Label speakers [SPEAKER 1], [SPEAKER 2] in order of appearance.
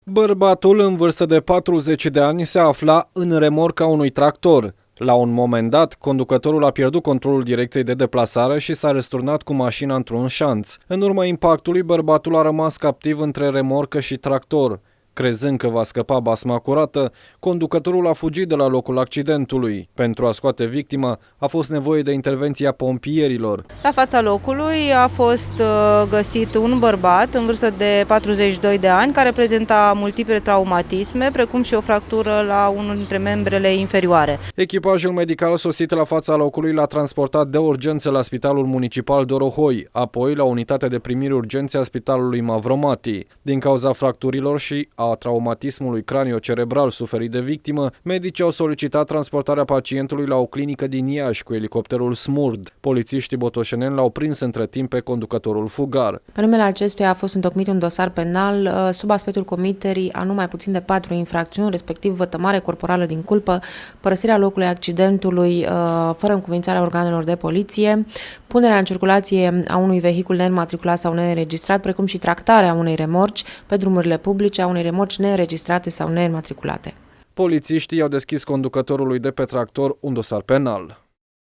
[SPEAKER 1] Bărbatul în vârstă de 40 de ani se afla în remorca unui tractor. La un moment dat, conducătorul a pierdut controlul direcției de deplasare și s-a răsturnat cu mașina într-un șanț. În urma impactului, bărbatul a rămas captiv între remorcă și tractor. Crezând că va scăpa basma curată, conducătorul a fugit de la locul accidentului. Pentru a scoate victima, a fost nevoie de intervenția pompierilor.
[SPEAKER 2] La fața locului a fost găsit un bărbat în vârstă de 42 de ani care prezenta multiple traumatisme, precum și o fractură la unul dintre membrele inferioare.
[SPEAKER 1] Echipajul medical sosit la fața locului l-a transportat de urgență la Spitalul Municipal Dorohoi, apoi la unitatea de primiri urgențe a Spitalului Mavromati. Din cauza fracturilor și a traumatismului cranio-cerebral suferit de victimă, medicii au solicitat transportarea pacientului la o clinică din Iași cu elicopterul Smurd. Polițiștii botoșeneni l-au prins între timp pe conducătorul fugar.
[SPEAKER 3] Pe numele acestuia a fost întocmit un dosar penal sub aspectul comiterii a nu mai puțin de 4 infracțiuni, respectiv vătămare corporală din culpă, părăsirea locului accidentului fără încuvințarea organelor de poliție, punerea în circulație a unui vehicul neînmatriculat sau neînregistrat, precum și tractarea unei remorci pe drumurile publice, a unei remorci neînregistrate sau neînmatriculate.
[SPEAKER 1] Polițiștii i-au deschis conducătorului de pe tractor un dosar penal.